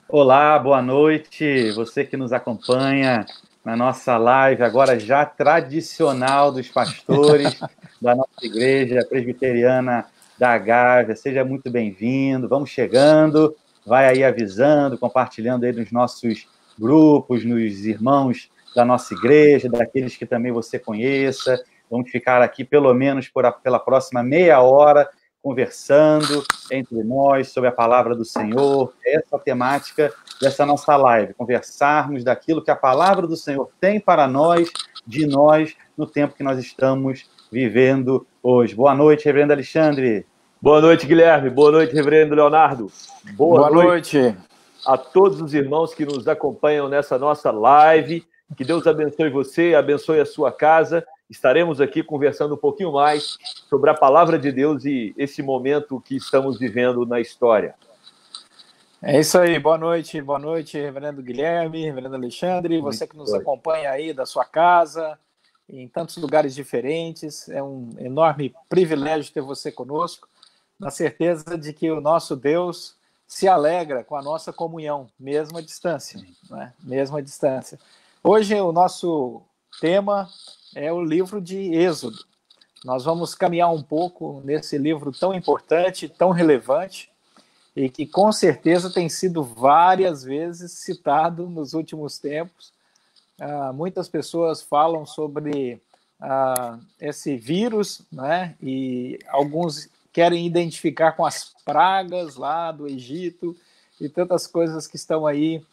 Olá, boa noite, você que nos acompanha na nossa live, agora já tradicional dos pastores da nossa igreja presbiteriana da Gávea. Seja muito bem-vindo, vamos chegando, vai aí avisando, compartilhando aí nos nossos grupos, nos irmãos da nossa igreja, daqueles que também você conheça. Vamos ficar aqui pelo menos pela próxima meia hora, conversando entre nós sobre a palavra do Senhor. Essa é a temática dessa nossa live, conversarmos daquilo que a palavra do Senhor tem para nós, de nós, no tempo que nós estamos vivendo hoje. Boa noite, reverendo Alexandre. Boa noite, Guilherme. Boa noite, reverendo Leonardo. Boa noite a todos os irmãos que nos acompanham nessa nossa live. Que Deus abençoe você, abençoe a sua casa. Estaremos aqui conversando um pouquinho mais sobre a palavra de Deus e esse momento que estamos vivendo na história. É isso aí, boa noite, reverendo Guilherme, reverendo Alexandre, você que nos acompanha aí da sua casa, em tantos lugares diferentes, é um enorme privilégio ter você conosco, na certeza de que o nosso Deus se alegra com a nossa comunhão, mesmo à distância, né? Mesmo à distância. Hoje o nosso tema é o livro de Êxodo. Nós vamos caminhar um pouco nesse livro tão importante, tão relevante, e que com certeza tem sido várias vezes citado nos últimos tempos. Muitas pessoas falam sobre esse vírus, né? E alguns querem identificar com as pragas lá do Egito e tantas coisas que estão aí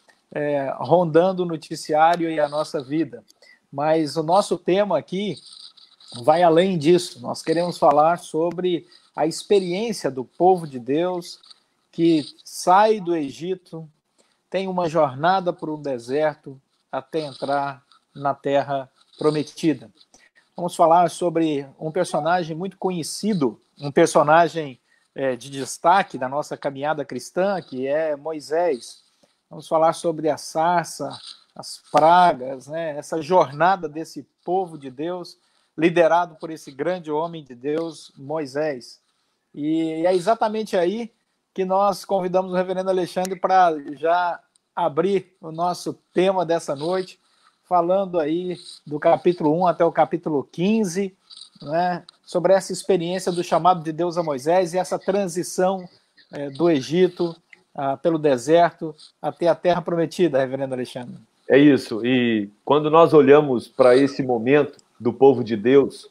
rondando o noticiário e a nossa vida. Mas o nosso tema aqui vai além disso. Nós queremos falar sobre a experiência do povo de Deus que sai do Egito, tem uma jornada por um deserto até entrar na Terra Prometida. Vamos falar sobre um personagem muito conhecido, um personagem de destaque da nossa caminhada cristã, que é Moisés. Vamos falar sobre a sarça, as pragas, né? Essa jornada desse povo de Deus, liderado por esse grande homem de Deus, Moisés. E é exatamente aí que nós convidamos o reverendo Alexandre para já abrir o nosso tema dessa noite, falando aí do capítulo 1 até o capítulo 15, né, sobre essa experiência do chamado de Deus a Moisés e essa transição do Egito pelo deserto até a Terra Prometida, reverendo Alexandre. É isso, e quando nós olhamos para esse momento do povo de Deus,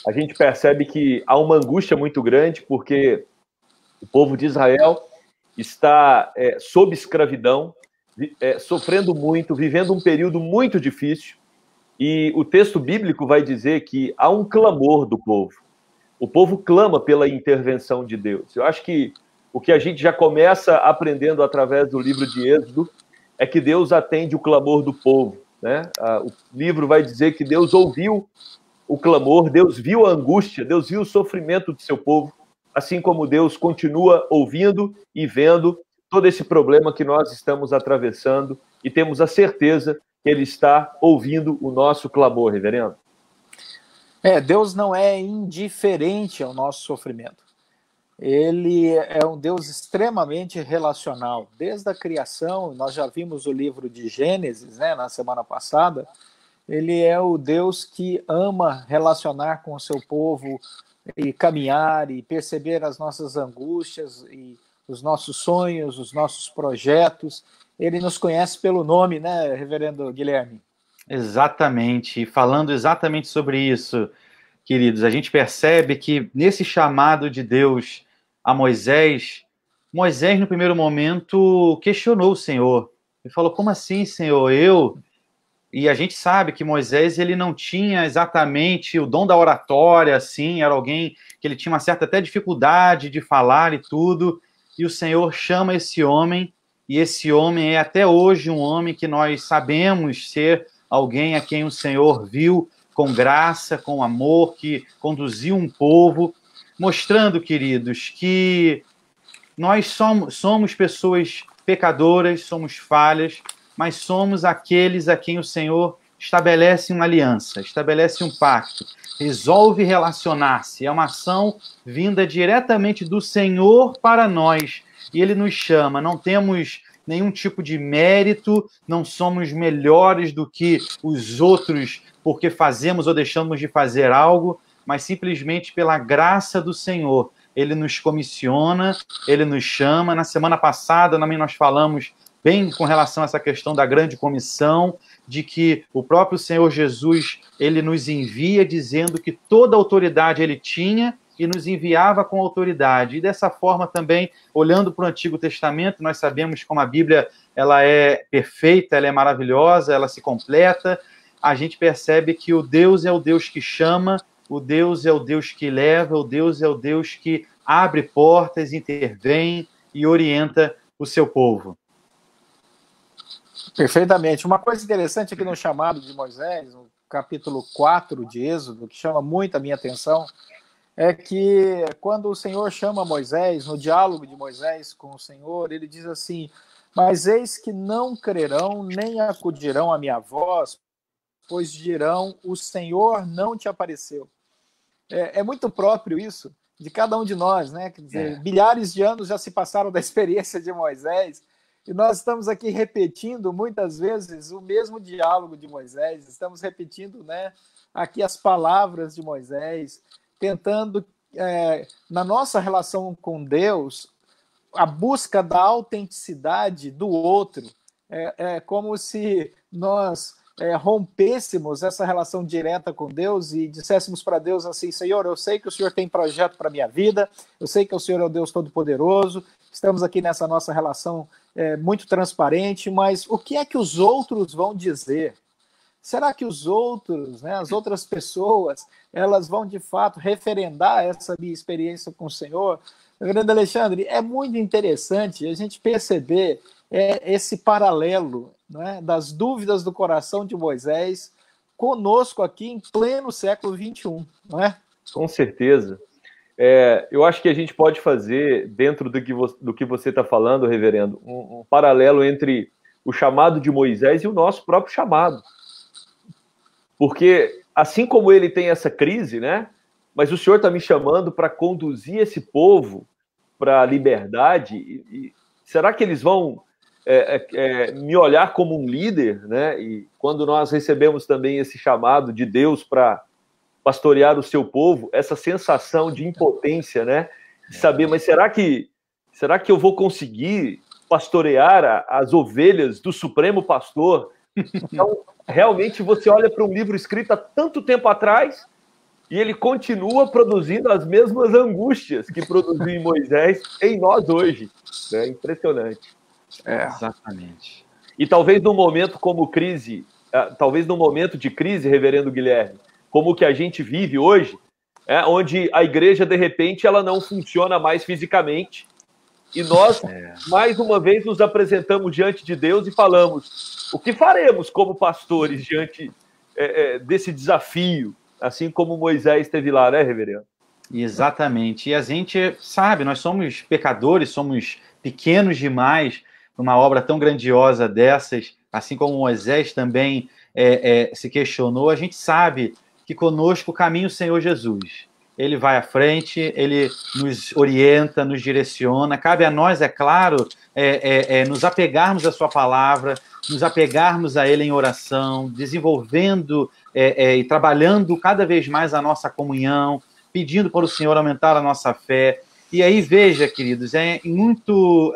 a gente percebe que há uma angústia muito grande, porque o povo de Israel está sob escravidão, sofrendo muito, vivendo um período muito difícil, e o texto bíblico vai dizer que há um clamor do povo. O povo clama pela intervenção de Deus. Eu acho que o que a gente já começa aprendendo através do livro de Êxodo é que Deus atende o clamor do povo, né? O livro vai dizer que Deus ouviu o clamor, Deus viu a angústia, Deus viu o sofrimento do seu povo, assim como Deus continua ouvindo e vendo todo esse problema que nós estamos atravessando e temos a certeza que Ele está ouvindo o nosso clamor, reverendo. Deus não é indiferente ao nosso sofrimento. Ele é um Deus extremamente relacional. Desde a criação, nós já vimos o livro de Gênesis, né, na semana passada, ele é o Deus que ama relacionar com o seu povo e caminhar e perceber as nossas angústias e os nossos sonhos, os nossos projetos. Ele nos conhece pelo nome, né, reverendo Guilherme? Exatamente. E falando exatamente sobre isso, queridos, a gente percebe que nesse chamado de Deus a Moisés, no primeiro momento, questionou o Senhor. Ele falou, como assim, Senhor? E a gente sabe que Moisés ele não tinha exatamente o dom da oratória, assim, era alguém que ele tinha uma certa até dificuldade de falar e tudo, e o Senhor chama esse homem, e esse homem é até hoje um homem que nós sabemos ser alguém a quem o Senhor viu com graça, com amor, que conduziu um povo, mostrando, queridos, que nós somos pessoas pecadoras, somos falhas, mas somos aqueles a quem o Senhor estabelece uma aliança, estabelece um pacto, resolve relacionar-se. É uma ação vinda diretamente do Senhor para nós. E ele nos chama, não temos nenhum tipo de mérito, não somos melhores do que os outros porque fazemos ou deixamos de fazer algo, mas simplesmente pela graça do Senhor. Ele nos comissiona, ele nos chama. Na semana passada também nós falamos bem com relação a essa questão da grande comissão, de que o próprio Senhor Jesus, ele nos envia dizendo que toda autoridade ele tinha e nos enviava com autoridade. E dessa forma também, olhando para o Antigo Testamento, nós sabemos como a Bíblia ela é perfeita, ela é maravilhosa, ela se completa. A gente percebe que o Deus é o Deus que chama, o Deus é o Deus que leva, o Deus é o Deus que abre portas, intervém e orienta o seu povo. Perfeitamente. Uma coisa interessante aqui no chamado de Moisés, no capítulo 4 de Êxodo, que chama muito a minha atenção, é que quando o Senhor chama Moisés, no diálogo de Moisés com o Senhor, ele diz assim: mas eis que não crerão, nem acudirão à minha voz, pois dirão, o Senhor não te apareceu. É muito próprio isso, de cada um de nós, né? Quer dizer, milhares de anos já se passaram da experiência de Moisés, e nós estamos aqui repetindo, muitas vezes, o mesmo diálogo de Moisés, estamos repetindo, né, aqui as palavras de Moisés, tentando, na nossa relação com Deus, a busca da autenticidade do outro. É como se nós rompêssemos essa relação direta com Deus e disséssemos para Deus assim: Senhor, eu sei que o Senhor tem projeto para a minha vida, eu sei que o Senhor é o Deus Todo-Poderoso, estamos aqui nessa nossa relação muito transparente, mas o que é que os outros vão dizer? Será que os outros, né, as outras pessoas, elas vão de fato referendar essa minha experiência com o Senhor? Grande Alexandre, é muito interessante a gente perceber esse paralelo, né, das dúvidas do coração de Moisés conosco aqui em pleno século XXI, não é? Com certeza. Eu acho que a gente pode fazer, dentro do que você está falando, reverendo, um paralelo entre o chamado de Moisés e o nosso próprio chamado. Porque, assim como ele tem essa crise, né? Mas o Senhor está me chamando para conduzir esse povo para a liberdade. E será que eles vão me olhar como um líder, né? E quando nós recebemos também esse chamado de Deus para pastorear o seu povo, essa sensação de impotência, né? De saber, mas será que eu vou conseguir pastorear as ovelhas do Supremo Pastor? Então, realmente, você olha para um livro escrito há tanto tempo atrás e ele continua produzindo as mesmas angústias que produziu em Moisés em nós hoje. É impressionante. Exatamente. E talvez num momento como crise, talvez num momento de crise, reverendo Guilherme, como o que a gente vive hoje, onde a igreja, de repente, ela não funciona mais fisicamente, e nós, mais uma vez, nos apresentamos diante de Deus e falamos: o que faremos como pastores diante desse desafio, assim como Moisés esteve lá, né, reverendo? Exatamente. E a gente sabe, nós somos pecadores, somos pequenos demais para uma obra tão grandiosa dessas, assim como Moisés também se questionou. A gente sabe que conosco caminha o Senhor Jesus. Ele vai à frente, ele nos orienta, nos direciona. Cabe a nós, é claro, nos apegarmos à sua palavra, nos apegarmos a ele em oração, desenvolvendo e trabalhando cada vez mais a nossa comunhão, pedindo para o Senhor aumentar a nossa fé. E aí, veja, queridos, é muito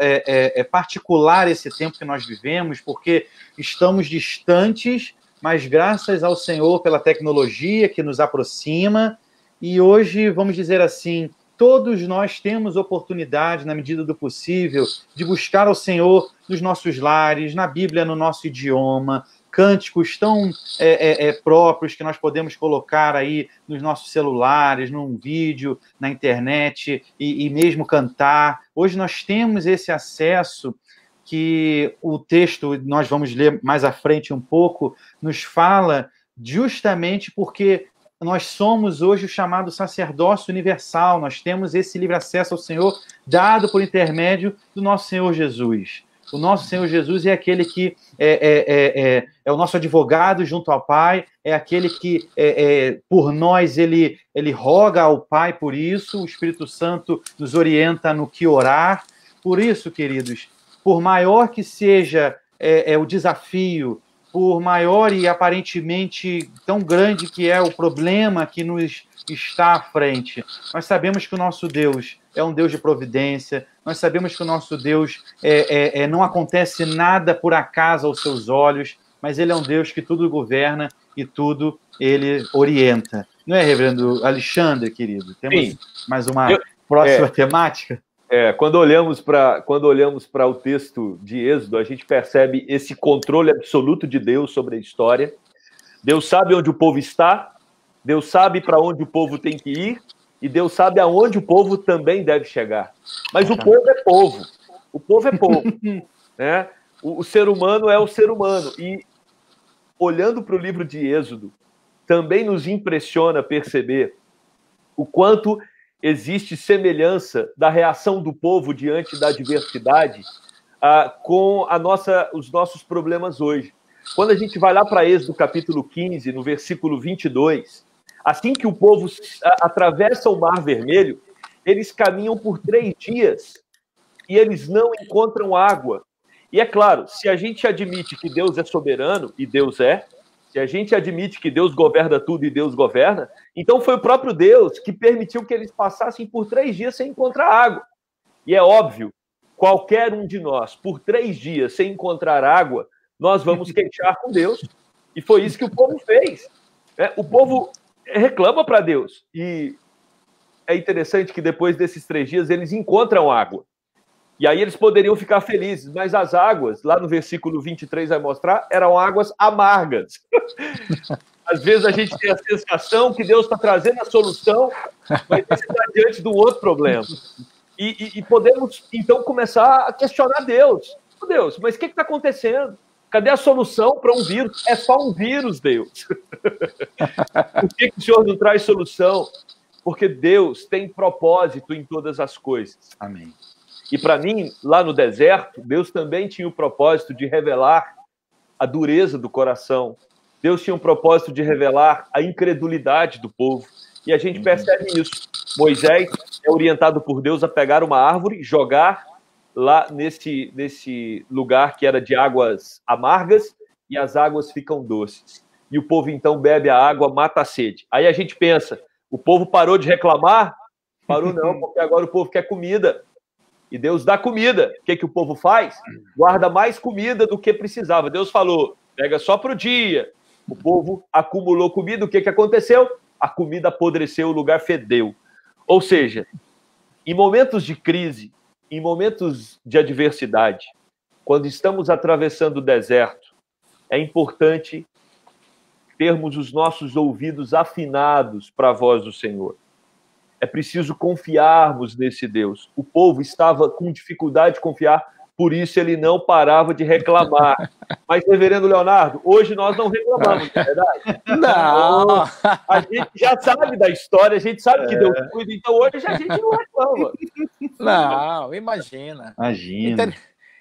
particular esse tempo que nós vivemos, porque estamos distantes, mas graças ao Senhor pela tecnologia que nos aproxima. E hoje, vamos dizer assim, todos nós temos oportunidade, na medida do possível, de buscar ao Senhor nos nossos lares, na Bíblia, no nosso idioma, cânticos tão próprios que nós podemos colocar aí nos nossos celulares, num vídeo, na internet, e mesmo cantar. Hoje nós temos esse acesso que o texto, nós vamos ler mais à frente um pouco, nos fala justamente porque nós somos hoje o chamado sacerdócio universal, nós temos esse livre acesso ao Senhor dado por intermédio do nosso Senhor Jesus. O nosso Senhor Jesus é aquele que é o nosso advogado junto ao Pai, é aquele que, por nós, ele roga ao Pai por isso, o Espírito Santo nos orienta no que orar. Por isso, queridos, por maior que seja o desafio, por maior e aparentemente tão grande que é o problema que nos está à frente, nós sabemos que o nosso Deus é um Deus de providência, nós sabemos que o nosso Deus não acontece nada por acaso aos seus olhos, mas Ele é um Deus que tudo governa e tudo Ele orienta. Não é, reverendo Alexandre, querido? Temos Sim. mais uma próxima temática? Quando olhamos para o texto de Êxodo, a gente percebe esse controle absoluto de Deus sobre a história. Deus sabe onde o povo está, Deus sabe para onde o povo tem que ir, e Deus sabe aonde o povo também deve chegar. Mas o povo é povo. O povo é povo. Né? O ser humano é o ser humano. E, olhando para o livro de Êxodo, também nos impressiona perceber o quanto existe semelhança da reação do povo diante da adversidade com os nossos problemas hoje. Quando a gente vai lá para Êxodo capítulo 15, no versículo 22, assim que o povo atravessa o Mar Vermelho, eles caminham por 3 dias e eles não encontram água. E é claro, se a gente admite que Deus é soberano, e Deus é, se a gente admite que Deus governa tudo e Deus governa, então foi o próprio Deus que permitiu que eles passassem por 3 dias sem encontrar água. E é óbvio, qualquer um de nós, por 3 dias sem encontrar água, nós vamos queixar com Deus. E foi isso que o povo fez. O povo reclama para Deus. E é interessante que depois desses 3 dias eles encontram água. E aí eles poderiam ficar felizes, mas as águas, lá no versículo 23 vai mostrar, eram águas amargas. Às vezes a gente tem a sensação que Deus está trazendo a solução, mas está diante de um outro problema. E podemos, então, começar a questionar Deus. Deus, mas o que está acontecendo? Cadê a solução para um vírus? É só um vírus, Deus. Por que o Senhor não traz solução? Porque Deus tem propósito em todas as coisas. Amém. E para mim, lá no deserto, Deus também tinha o propósito de revelar a dureza do coração. Deus tinha um propósito de revelar a incredulidade do povo. E a gente percebe isso. Moisés é orientado por Deus a pegar uma árvore, jogar lá nesse lugar que era de águas amargas, e as águas ficam doces. E o povo então bebe a água, mata a sede. Aí a gente pensa, o povo parou de reclamar? Parou não, porque agora o povo quer comida. E Deus dá comida. O que o povo faz? Guarda mais comida do que precisava. Deus falou, pega só para o dia. O povo acumulou comida. O que aconteceu? A comida apodreceu, o lugar fedeu. Ou seja, em momentos de crise, em momentos de adversidade, quando estamos atravessando o deserto, é importante termos os nossos ouvidos afinados para a voz do Senhor. É preciso confiarmos nesse Deus. O povo estava com dificuldade de confiar, por isso ele não parava de reclamar. Mas, reverendo Leonardo, hoje nós não reclamamos, não é verdade? Não! A gente já sabe da história, a gente sabe que Deus cuida, então hoje a gente não reclama. Não, imagina. Imagina.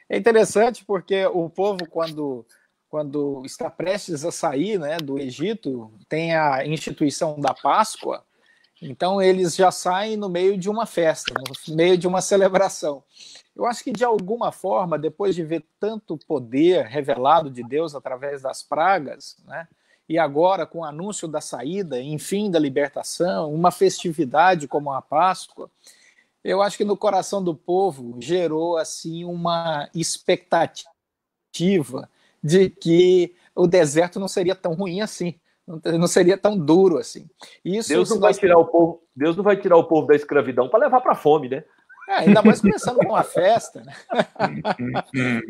É interessante porque o povo, quando está prestes a sair, né, do Egito, tem a instituição da Páscoa. Então, eles já saem no meio de uma festa, no meio de uma celebração. Eu acho que, de alguma forma, depois de ver tanto poder revelado de Deus através das pragas, né, e agora com o anúncio da saída, enfim, da libertação, uma festividade como a Páscoa, eu acho que no coração do povo gerou assim, uma expectativa de que o deserto não seria tão ruim assim. Não seria tão duro assim. Isso, Deus não vai tirar o povo da escravidão para levar para a fome, né? Ainda mais começando com uma festa, né?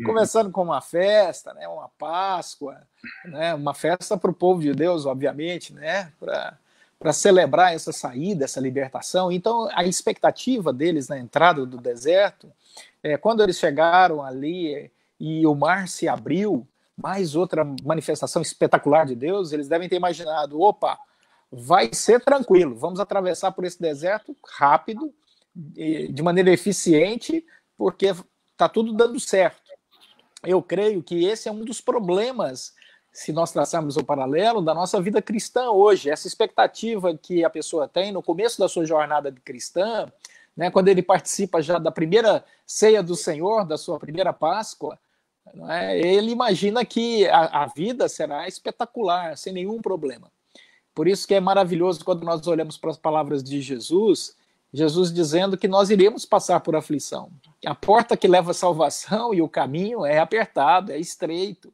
Começando com uma festa, né? Uma Páscoa, né? Uma festa para o povo de Deus, obviamente, né? Para celebrar essa saída, essa libertação. Então, a expectativa deles na entrada do deserto, quando eles chegaram ali e o mar se abriu, mais outra manifestação espetacular de Deus, eles devem ter imaginado, opa, vai ser tranquilo, vamos atravessar por esse deserto rápido, de maneira eficiente, porque está tudo dando certo. eu creio que esse é um dos problemas, se nós traçarmos o paralelo, da nossa vida cristã hoje. Essa expectativa que a pessoa tem no começo da sua jornada de cristã, né, quando ele participa já da primeira ceia do Senhor, da sua primeira Páscoa, né, ele imagina que a vida será espetacular, sem nenhum problema. Por isso que é maravilhoso quando nós olhamos para as palavras de Jesus, Jesus dizendo que nós iremos passar por aflição. A porta que leva à salvação e o caminho é apertado, é estreito.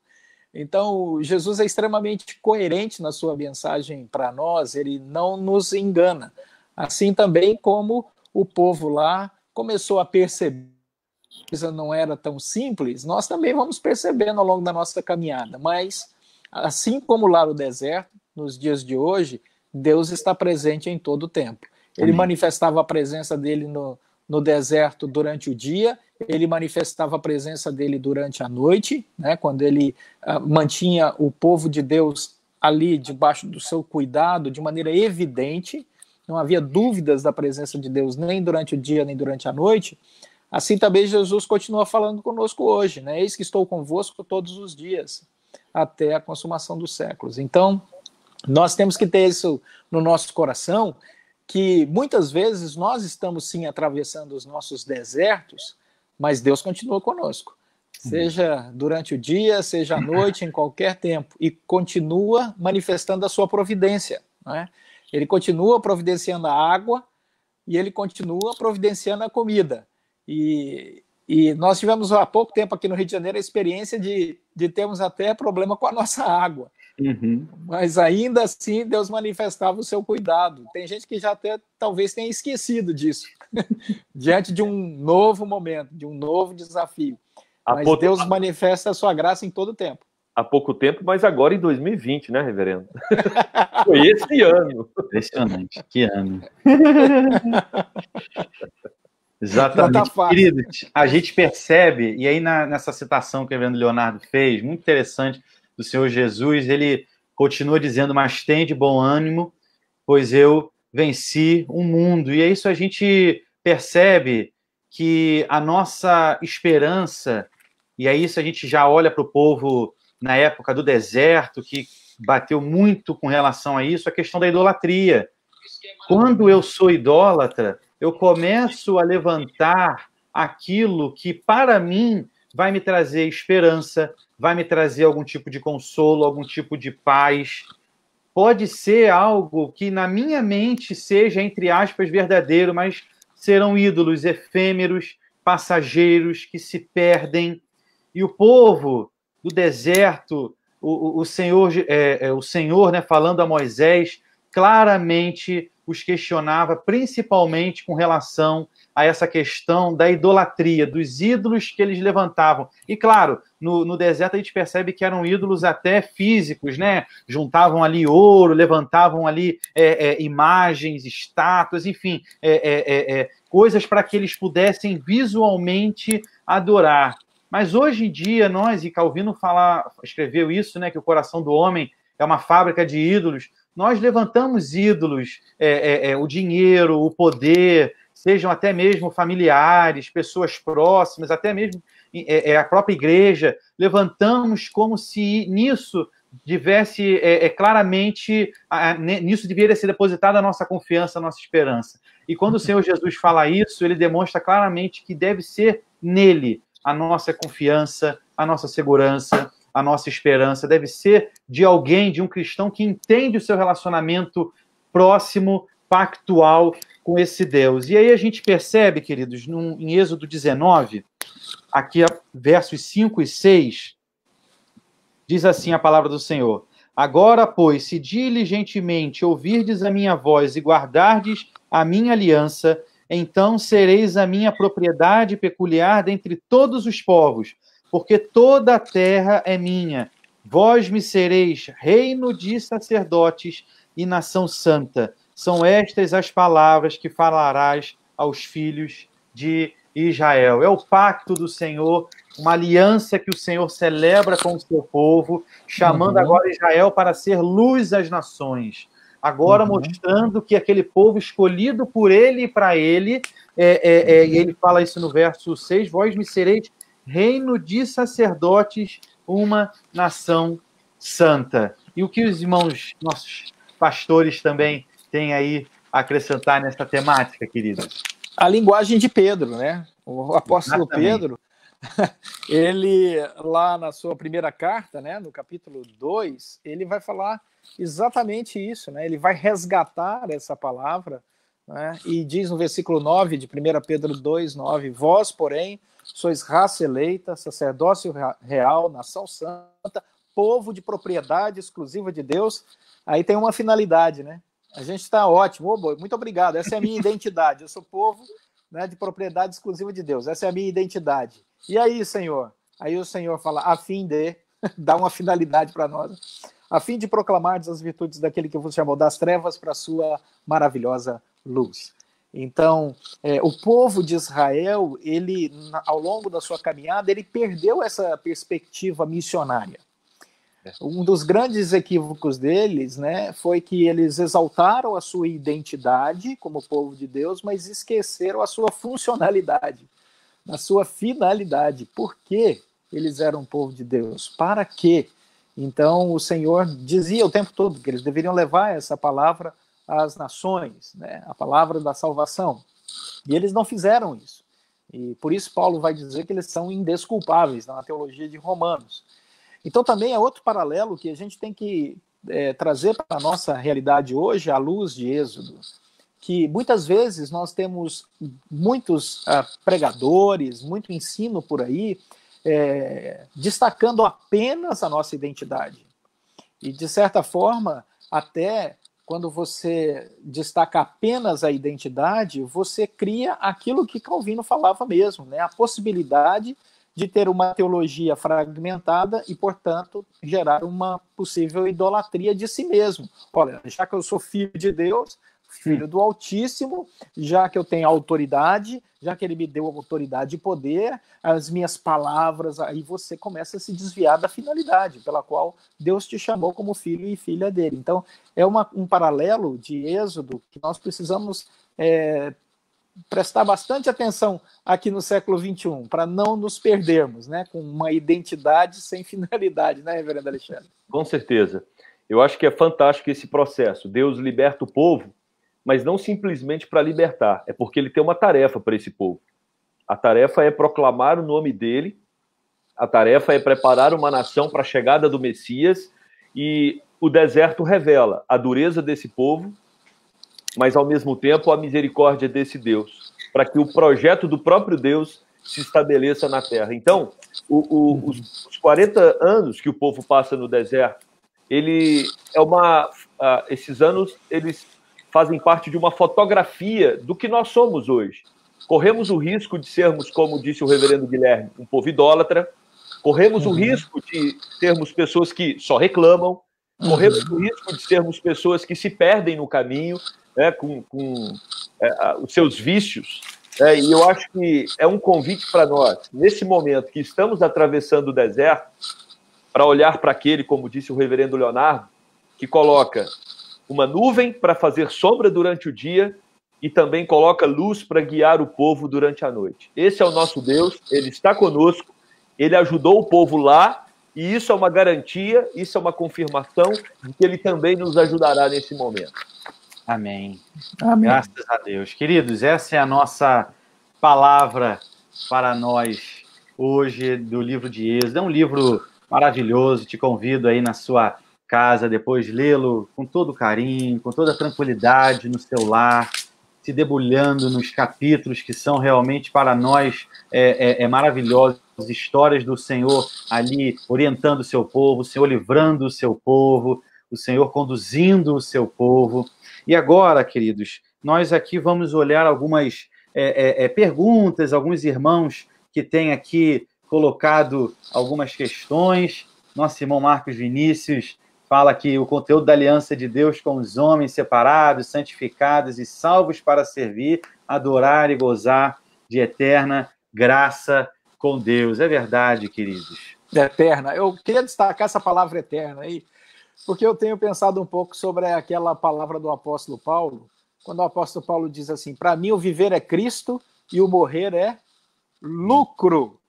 Então, Jesus é extremamente coerente na sua mensagem para nós, ele não nos engana. Assim também como o povo lá começou a perceber que a coisa não era tão simples, nós também vamos percebendo ao longo da nossa caminhada. Mas, assim como lá no deserto, nos dias de hoje, Deus está presente em todo o tempo. Ele manifestava a presença dele no deserto durante o dia, ele manifestava a presença dele durante a noite, né, quando ele mantinha o povo de Deus ali debaixo do seu cuidado de maneira evidente, não havia dúvidas da presença de Deus nem durante o dia nem durante a noite. Assim também Jesus continua falando conosco hoje, né? Eis que estou convosco todos os dias, até a consumação dos séculos. Então, nós temos que ter isso no nosso coração, que muitas vezes nós estamos sim atravessando os nossos desertos, mas Deus continua conosco. Seja durante o dia, seja à noite, em qualquer tempo, e continua manifestando a sua providência, né? Ele continua providenciando a água e ele continua providenciando a comida. E nós tivemos há pouco tempo aqui no Rio de Janeiro a experiência de termos até problema com a nossa água. Uhum. Mas ainda assim Deus manifestava o seu cuidado. Tem gente que já até talvez tenha esquecido disso, diante de um novo momento, de um novo desafio. Mas Deus manifesta a sua graça em todo o tempo. Há pouco tempo, mas agora em 2020, né, reverendo? Foi esse ano. Impressionante, que ano. Exatamente. Tá, queridos, a gente percebe, e aí nessa citação que o reverendo Leonardo fez, muito interessante, do Senhor Jesus, ele continua dizendo, mas tem de bom ânimo, pois eu venci o mundo. E é isso, a gente percebe que a nossa esperança, e é isso, a gente já olha para o povo na época do deserto, que bateu muito com relação a isso, a questão da idolatria. Quando eu sou idólatra, eu começo a levantar aquilo que, para mim, vai me trazer esperança, vai me trazer algum tipo de consolo, algum tipo de paz. Pode ser algo que, na minha mente, seja, entre aspas, verdadeiro, mas serão ídolos efêmeros, passageiros, que se perdem. E o povo do deserto, o Senhor, né, falando a Moisés, claramente os questionava, principalmente com relação a essa questão da idolatria, dos ídolos que eles levantavam. E, claro, no deserto a gente percebe que eram ídolos até físicos, né? Juntavam ali ouro, levantavam ali imagens, estátuas, enfim, coisas para que eles pudessem visualmente adorar. Mas hoje em dia, nós, e Calvino escreveu isso, né, que o coração do homem é uma fábrica de ídolos, nós levantamos ídolos, o dinheiro, o poder, sejam até mesmo familiares, pessoas próximas, até mesmo a própria igreja, levantamos como se nisso tivesse claramente, nisso deveria ser depositada a nossa confiança, a nossa esperança. E quando o Senhor Jesus fala isso, ele demonstra claramente que deve ser nele a nossa confiança, a nossa segurança, a nossa esperança, deve ser de alguém, de um cristão que entende o seu relacionamento próximo, pactual com esse Deus. E aí a gente percebe, queridos, em Êxodo 19, aqui versos 5 e 6, diz assim a palavra do Senhor: agora, pois, se diligentemente ouvirdes a minha voz e guardardes a minha aliança, então sereis a minha propriedade peculiar dentre todos os povos, porque toda a terra é minha. Vós me sereis reino de sacerdotes e nação santa. São estas as palavras que falarás aos filhos de Israel. É o pacto do Senhor, uma aliança que o Senhor celebra com o seu povo, chamando agora Israel para ser luz às nações. Agora mostrando que aquele povo escolhido por ele e para ele, e ele fala isso no verso 6, vós me sereis reino de sacerdotes, uma nação santa. E o que os irmãos, nossos pastores também têm aí a acrescentar nessa temática, queridos? A linguagem de Pedro, né? O apóstolo Pedro, ele, lá na sua primeira carta, né, no capítulo 2, ele vai falar exatamente isso, né? Ele vai resgatar essa palavra, né? E diz no versículo 9 de 1 Pedro 2:9: vós, porém, sois raça eleita, sacerdócio real, nação santa, povo de propriedade exclusiva de Deus. Aí tem uma finalidade, né? A gente está ótimo. Muito obrigado. Essa é a minha identidade. Eu sou povo, né, de propriedade exclusiva de Deus. Essa é a minha identidade. E aí, Senhor? Aí o Senhor fala, a fim de... dá uma finalidade para nós. A fim de proclamar as virtudes daquele que vos chamou das trevas para a sua maravilhosa luz. Então, o povo de Israel, ele, ao longo da sua caminhada, ele perdeu essa perspectiva missionária. Um dos grandes equívocos deles, né, foi que eles exaltaram a sua identidade como povo de Deus, mas esqueceram a sua funcionalidade, a sua finalidade. Por que eles eram povo de Deus? Para quê? Então, o Senhor dizia o tempo todo que eles deveriam levar essa palavra às nações, né, a palavra da salvação. E eles não fizeram isso. E por isso Paulo vai dizer que eles são indesculpáveis na teologia de Romanos. Então, também é outro paralelo que a gente tem que trazer para a nossa realidade hoje, à luz de Êxodo, que muitas vezes nós temos muitos pregadores, muito ensino por aí, destacando apenas a nossa identidade. E, de certa forma, até quando você destaca apenas a identidade, você cria aquilo que Calvino falava mesmo, né? A possibilidade de ter uma teologia fragmentada e, portanto, gerar uma possível idolatria de si mesmo. Olha, já que eu sou filho de Deus, filho do Altíssimo, já que eu tenho autoridade, já que ele me deu autoridade e poder, as minhas palavras, aí você começa a se desviar da finalidade pela qual Deus te chamou como filho e filha dele. Então, é um paralelo de Êxodo que nós precisamos prestar bastante atenção aqui no século XXI, para não nos perdermos, né, com uma identidade sem finalidade, né, reverendo Alexandre? Com certeza. Eu acho que é fantástico esse processo. Deus liberta o povo, mas não simplesmente para libertar, é porque ele tem uma tarefa para esse povo. A tarefa é proclamar o nome dele, a tarefa é preparar uma nação para a chegada do Messias, e o deserto revela a dureza desse povo, mas, ao mesmo tempo, a misericórdia desse Deus, para que o projeto do próprio Deus se estabeleça na terra. Então, os 40 anos que o povo passa no deserto, esses anos, eles fazem parte de uma fotografia do que nós somos hoje. Corremos o risco de sermos, como disse o reverendo Guilherme, um povo idólatra, corremos o risco de sermos pessoas que só reclamam, corremos o risco de sermos pessoas que se perdem no caminho, né, com os seus vícios, e eu acho que é um convite para nós, nesse momento que estamos atravessando o deserto, para olhar para aquele, como disse o reverendo Leonardo, que coloca uma nuvem para fazer sombra durante o dia e também coloca luz para guiar o povo durante a noite. Esse é o nosso Deus, ele está conosco, ele ajudou o povo lá, e isso é uma garantia, isso é uma confirmação de que ele também nos ajudará nesse momento. Amém. Amém. Graças a Deus. Queridos, essa é a nossa palavra para nós hoje do livro de Êxodo. É um livro maravilhoso, te convido aí na sua casa depois de lê-lo com todo carinho, com toda tranquilidade no seu lar, se debulhando nos capítulos que são realmente para nós maravilhosos, histórias do Senhor ali orientando o seu povo, o Senhor livrando o seu povo, o Senhor conduzindo o seu povo. E agora, queridos, nós aqui vamos olhar algumas perguntas, alguns irmãos que têm aqui colocado algumas questões. Nosso irmão Marcos Vinícius fala que o conteúdo da aliança de Deus com os homens separados, santificados e salvos para servir, adorar e gozar de eterna graça com Deus. É verdade, queridos. Eterna. Eu queria destacar essa palavra eterna aí, porque eu tenho pensado um pouco sobre aquela palavra do apóstolo Paulo, quando o apóstolo Paulo diz assim, para mim o viver é Cristo e o morrer é lucro.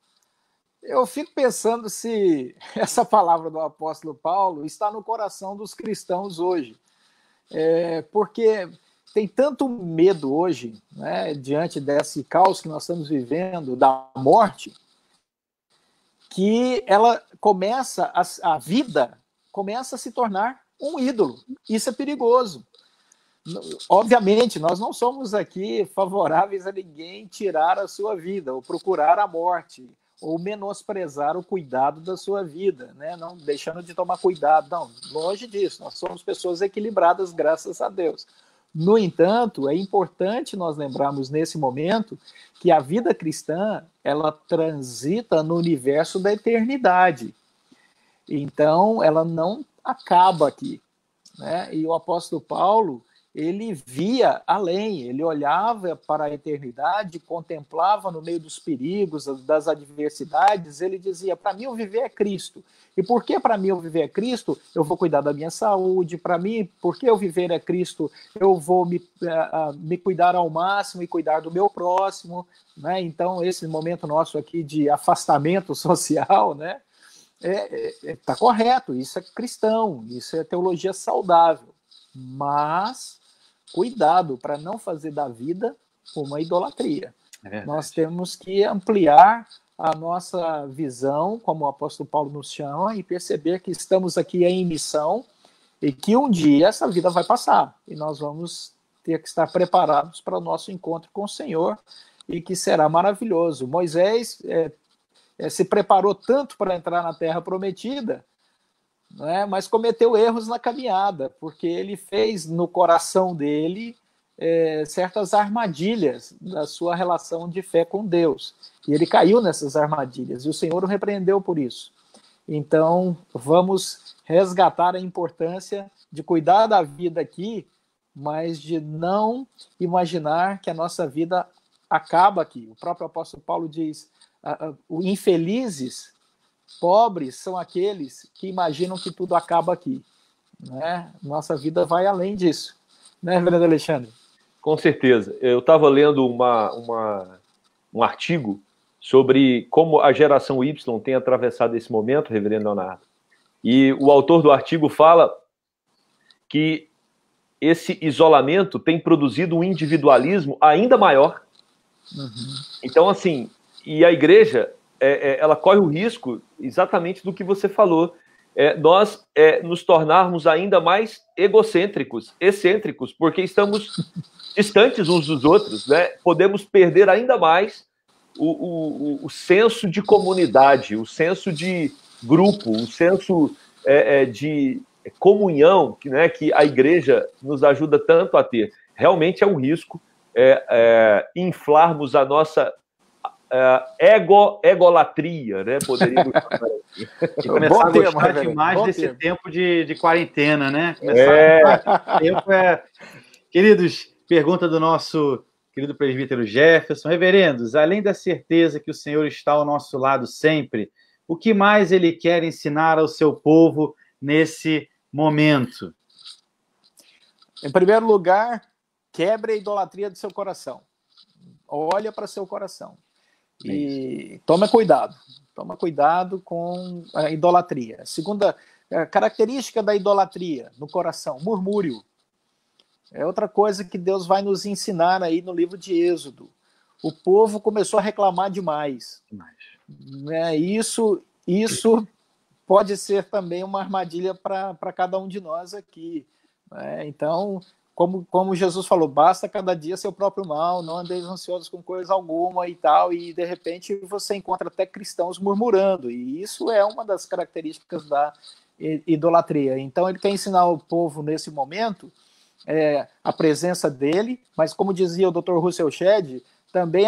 Eu fico pensando se essa palavra do apóstolo Paulo está no coração dos cristãos hoje. Porque tem tanto medo hoje, né, diante desse caos que nós estamos vivendo, da morte, que ela começa, a vida começa a se tornar um ídolo. Isso é perigoso. Obviamente, nós não somos aqui favoráveis a ninguém tirar a sua vida, ou procurar a morte, ou menosprezar o cuidado da sua vida, né? Não deixando de tomar cuidado, não, longe disso, nós somos pessoas equilibradas, graças a Deus. No entanto, é importante nós lembrarmos nesse momento que a vida cristã, ela transita no universo da eternidade. Então, ela não acaba aqui, né? E o apóstolo Paulo, ele via além, ele olhava para a eternidade, contemplava no meio dos perigos, das adversidades, ele dizia, para mim o viver é Cristo. E por que para mim eu viver é Cristo? Eu vou cuidar da minha saúde, para mim, porque eu viver é Cristo, eu vou me cuidar ao máximo e cuidar do meu próximo, né? Então, esse momento nosso aqui de afastamento social, né? Tá correto, isso é cristão, isso é teologia saudável, mas cuidado para não fazer da vida uma idolatria. Nós temos que ampliar a nossa visão, como o apóstolo Paulo nos chama, e perceber que estamos aqui em missão e que um dia essa vida vai passar e nós vamos ter que estar preparados para o nosso encontro com o Senhor e que será maravilhoso. Moisés se preparou tanto para entrar na Terra Prometida, né, mas cometeu erros na caminhada, porque ele fez no coração dele certas armadilhas da sua relação de fé com Deus. E ele caiu nessas armadilhas, e o Senhor o repreendeu por isso. Então, vamos resgatar a importância de cuidar da vida aqui, mas de não imaginar que a nossa vida acaba aqui. O próprio apóstolo Paulo diz, infelizes, pobres são aqueles que imaginam que tudo acaba aqui, né? Nossa vida vai além disso, né, reverendo Alexandre? Com certeza. Eu estava lendo um artigo sobre como a geração Y tem atravessado esse momento, reverendo Leonardo, e o autor do artigo fala que esse isolamento tem produzido um individualismo ainda maior. Então, assim, e a igreja, ela corre o risco exatamente do que você falou, nós nos tornarmos ainda mais egocêntricos, excêntricos, porque estamos distantes uns dos outros, né? Podemos perder ainda mais o senso de comunidade, o senso de grupo, o senso de comunhão, né, que a igreja nos ajuda tanto a ter. Realmente é um risco inflarmos a nossa egolatria, né? Poderíamos chamar assim. E começar a gostar demais desse tempo de quarentena, né? Queridos, pergunta do nosso querido presbítero Jefferson. Reverendos, além da certeza que o Senhor está ao nosso lado sempre, o que mais ele quer ensinar ao seu povo nesse momento? Em primeiro lugar, quebre a idolatria do seu coração. Olha para seu coração. E toma cuidado com a idolatria. Segunda característica da idolatria no coração, murmúrio. É outra coisa que Deus vai nos ensinar aí no livro de Êxodo. O povo começou a reclamar demais. Isso pode ser também uma armadilha para cada um de nós aqui. Então, como Jesus falou, basta cada dia seu próprio mal, não andeis ansiosos com coisa alguma e tal, e de repente você encontra até cristãos murmurando, e isso é uma das características da idolatria. Então ele quer ensinar o povo nesse momento a presença dele, mas como dizia o Dr. Russell Shedd, também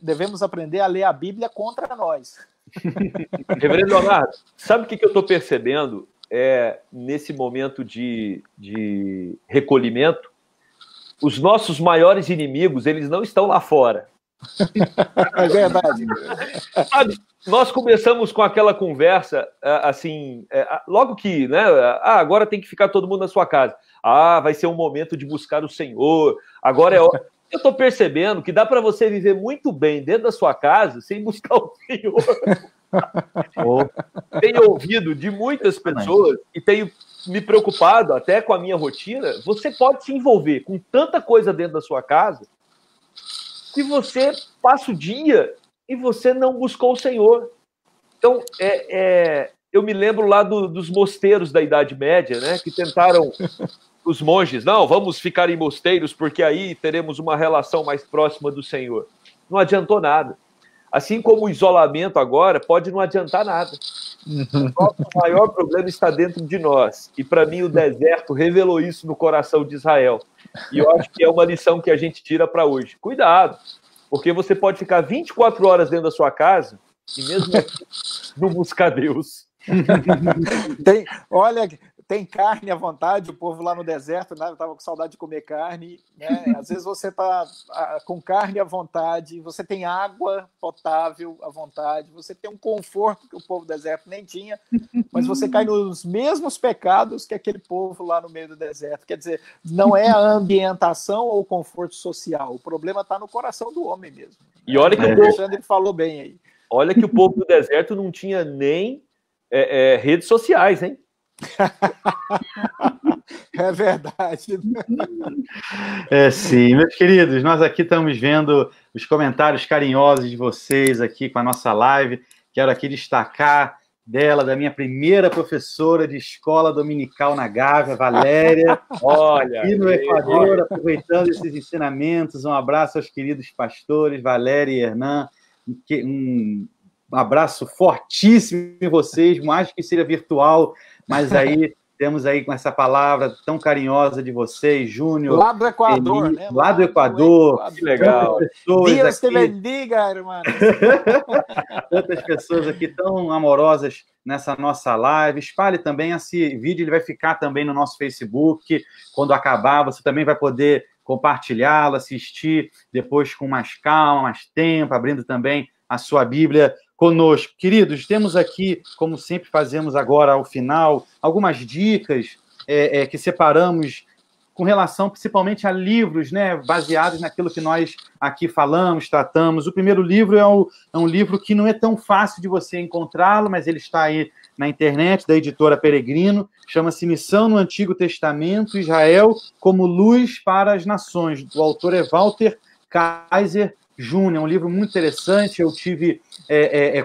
devemos aprender a ler a Bíblia contra nós. Reverendo Leonardo, sabe o que eu estou percebendo? Nesse momento de recolhimento, os nossos maiores inimigos, eles não estão lá fora. É verdade. Sabe, nós começamos com aquela conversa, assim, logo que, né, agora tem que ficar todo mundo na sua casa. Vai ser um momento de buscar o Senhor, agora é hora. Eu estou percebendo que dá para você viver muito bem dentro da sua casa sem buscar o Senhor. Tenho ouvido de muitas pessoas e tenho me preocupado até com a minha rotina. Você pode se envolver com tanta coisa dentro da sua casa que você passa o dia e você não buscou o Senhor. Então, eu me lembro lá dos mosteiros da Idade Média, né, que tentaram, os monges, não, vamos ficar em mosteiros porque aí teremos uma relação mais próxima do Senhor. Não adiantou nada. Assim como o isolamento agora pode não adiantar nada. O maior problema está dentro de nós. E para mim o deserto revelou isso no coração de Israel. E eu acho que é uma lição que a gente tira para hoje. Cuidado, porque você pode ficar 24 horas dentro da sua casa e mesmo assim não buscar Deus. Olha, tem carne à vontade, o povo lá no deserto, né, eu estava com saudade de comer carne, né? Às vezes você está com carne à vontade, você tem água potável à vontade, você tem um conforto que o povo do deserto nem tinha, mas você cai nos mesmos pecados que aquele povo lá no meio do deserto. Quer dizer, não é a ambientação ou o conforto social, o problema está no coração do homem mesmo. E olha que o Alexandre falou bem aí. Olha que o povo do deserto não tinha nem redes sociais, hein? É verdade. Sim, meus queridos, nós aqui estamos vendo os comentários carinhosos de vocês aqui com a nossa live. Quero aqui destacar da minha primeira professora de escola dominical na Gávea, Valéria. Olha, aqui no Equador, aproveitando esses ensinamentos. Um abraço aos queridos pastores, Valéria e Hernan. Um abraço fortíssimo em vocês, mais que seja virtual, mas aí temos aí com essa palavra tão carinhosa de vocês, Júnior. Lá do Equador, né? Lá do Equador. Que legal. Deus te bendiga, irmãos. Tantas pessoas aqui tão amorosas nessa nossa live. Espalhe também esse vídeo, ele vai ficar também no nosso Facebook. Quando acabar, você também vai poder compartilhá-lo, assistir depois com mais calma, mais tempo, abrindo também a sua Bíblia conosco. Queridos, temos aqui, como sempre fazemos agora ao final, algumas dicas que separamos com relação principalmente a livros, né, baseados naquilo que nós aqui falamos, tratamos. O primeiro livro é um livro que não é tão fácil de você encontrá-lo, mas ele está aí na internet, da editora Peregrino, chama-se Missão no Antigo Testamento, Israel como Luz para as Nações. O autor é Walter Kaiser Júnior, é um livro muito interessante. Eu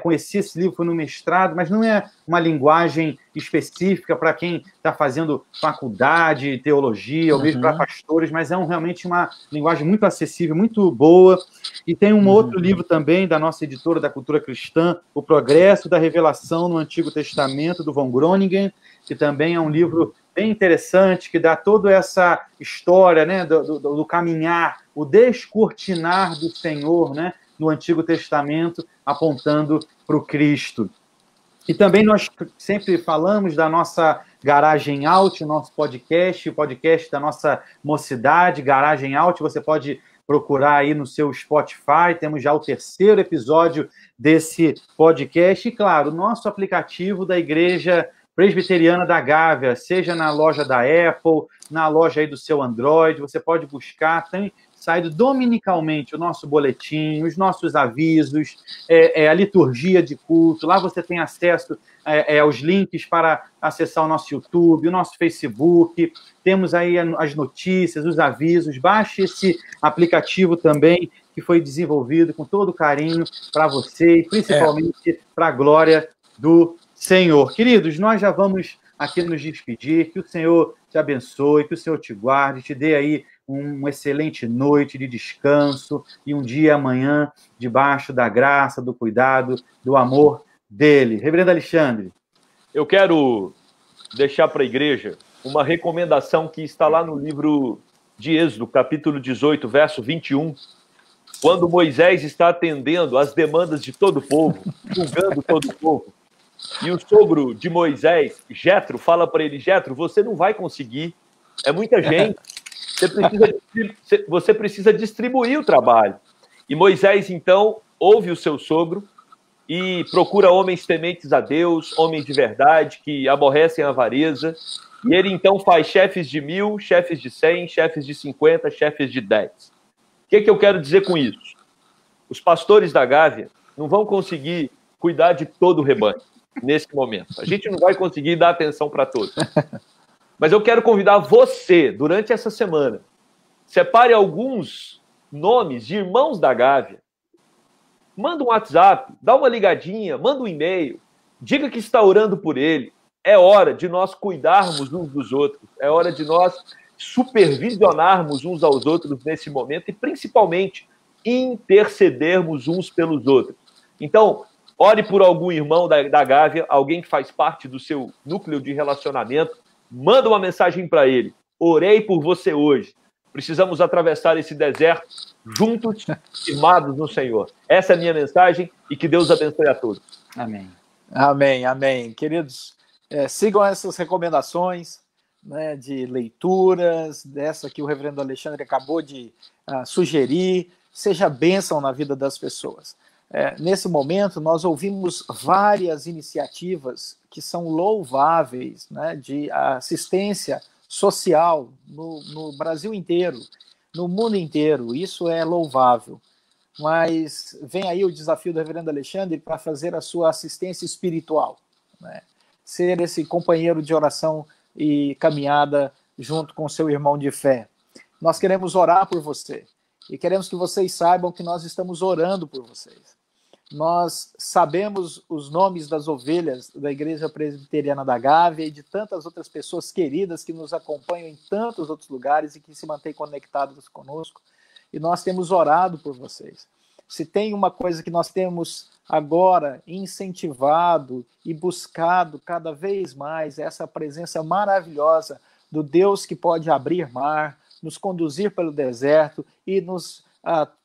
conheci esse livro, foi no mestrado, mas não é uma linguagem específica para quem está fazendo faculdade, teologia, ou mesmo para pastores, mas é realmente uma linguagem muito acessível, muito boa. E tem um outro livro também da nossa editora da Cultura Cristã, O Progresso da Revelação no Antigo Testamento, do von Groningen, que também é um livro bem interessante, que dá toda essa história, né, do caminhar, o descortinar do Senhor, né, no Antigo Testamento, apontando para o Cristo. E também nós sempre falamos da nossa Garagem Out, o nosso podcast, o podcast da nossa mocidade, Garagem Out, você pode procurar aí no seu Spotify, temos já o 3º episódio desse podcast, e claro, o nosso aplicativo da Igreja Presbiteriana da Gávea, seja na loja da Apple, na loja aí do seu Android, você pode buscar, tem saído dominicalmente o nosso boletim, os nossos avisos, a liturgia de culto, lá você tem acesso aos links para acessar o nosso YouTube, o nosso Facebook, temos aí as notícias, os avisos, baixe esse aplicativo também, que foi desenvolvido com todo carinho para você, e principalmente para a glória do Senhor. Queridos, nós já vamos aqui nos despedir, que o Senhor te abençoe, que o Senhor te guarde, te dê aí uma excelente noite de descanso e um dia amanhã debaixo da graça, do cuidado, do amor dele. Reverendo Alexandre. Eu quero deixar para a igreja uma recomendação que está lá no livro de Êxodo, capítulo 18, verso 21, quando Moisés está atendendo às demandas de todo o povo, julgando todo o povo. E o sogro de Moisés, Jetro, fala para ele: Jetro, você não vai conseguir, é muita gente, você precisa distribuir o trabalho. E Moisés, então, ouve o seu sogro e procura homens tementes a Deus, homens de verdade, que aborrecem a avareza. E ele, então, faz chefes de 1000, chefes de 100, chefes de 50, chefes de 10. O que eu quero dizer com isso? Os pastores da Gávea não vão conseguir cuidar de todo o rebanho nesse momento. A gente não vai conseguir dar atenção para todos. Mas eu quero convidar você, durante essa semana, separe alguns nomes de irmãos da Gávea. Manda um WhatsApp, dá uma ligadinha, manda um e-mail, diga que está orando por ele. É hora de nós cuidarmos uns dos outros, é hora de nós supervisionarmos uns aos outros nesse momento e, principalmente, intercedermos uns pelos outros. Então, ore por algum irmão da Gávea, alguém que faz parte do seu núcleo de relacionamento, manda uma mensagem para ele. Orei por você hoje. Precisamos atravessar esse deserto juntos, firmados no Senhor. Essa é a minha mensagem e que Deus abençoe a todos. Amém. Amém, amém. Queridos, sigam essas recomendações, né, de leituras, dessa que o reverendo Alexandre acabou de sugerir. Seja bênção na vida das pessoas. Nesse momento, nós ouvimos várias iniciativas que são louváveis, né, de assistência social no Brasil inteiro, no mundo inteiro. Isso é louvável. Mas vem aí o desafio do reverendo Alexandre para fazer a sua assistência espiritual, né? Ser esse companheiro de oração e caminhada junto com seu irmão de fé. Nós queremos orar por você e queremos que vocês saibam que nós estamos orando por vocês. Nós sabemos os nomes das ovelhas da Igreja Presbiteriana da Gávea e de tantas outras pessoas queridas que nos acompanham em tantos outros lugares e que se mantêm conectados conosco. E nós temos orado por vocês. Se tem uma coisa que nós temos agora incentivado e buscado cada vez mais, é essa presença maravilhosa do Deus que pode abrir mar, nos conduzir pelo deserto e nos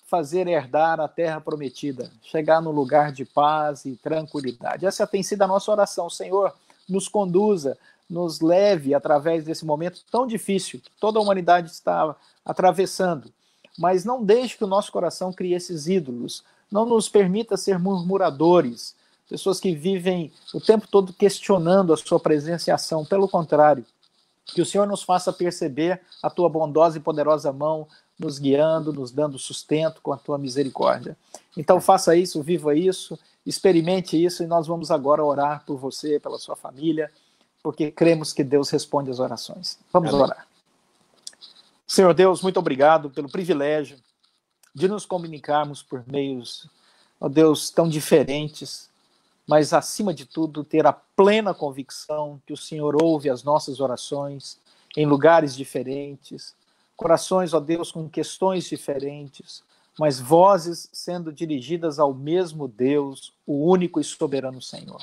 fazer herdar a terra prometida, chegar no lugar de paz e tranquilidade. Essa tem sido a nossa oração. Senhor, nos conduza, nos leve através desse momento tão difícil que toda a humanidade está atravessando. Mas não deixe que o nosso coração crie esses ídolos. Não nos permita ser murmuradores, pessoas que vivem o tempo todo questionando a sua presença e ação. Pelo contrário, que o Senhor nos faça perceber a tua bondosa e poderosa mão nos guiando, nos dando sustento com a tua misericórdia. Então faça isso, viva isso, experimente isso e nós vamos agora orar por você, pela sua família, porque cremos que Deus responde às orações. Vamos orar. Senhor Deus, muito obrigado pelo privilégio de nos comunicarmos por meios, ó Deus, tão diferentes, mas acima de tudo ter a plena convicção que o Senhor ouve as nossas orações em lugares diferentes, corações, ó Deus, com questões diferentes, mas vozes sendo dirigidas ao mesmo Deus, o único e soberano Senhor.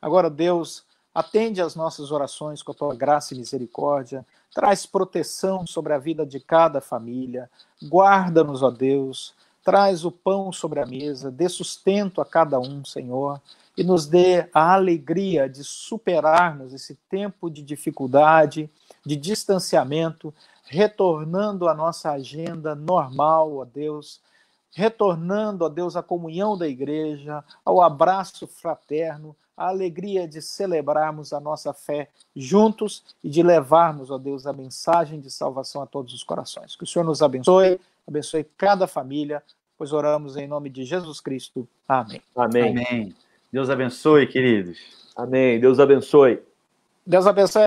Agora, Deus, atende às nossas orações com a tua graça e misericórdia, traz proteção sobre a vida de cada família, guarda-nos, ó Deus, traz o pão sobre a mesa, dê sustento a cada um, Senhor, e nos dê a alegria de superarmos esse tempo de dificuldade, de distanciamento, retornando à nossa agenda normal, ó Deus, retornando, ó Deus, à comunhão da igreja, ao abraço fraterno, a alegria de celebrarmos a nossa fé juntos e de levarmos, ó Deus, a mensagem de salvação a todos os corações. Que o Senhor nos abençoe, abençoe cada família, pois oramos em nome de Jesus Cristo. Amém. Amém. Amém. Deus abençoe, queridos. Amém. Deus abençoe. Deus abençoe.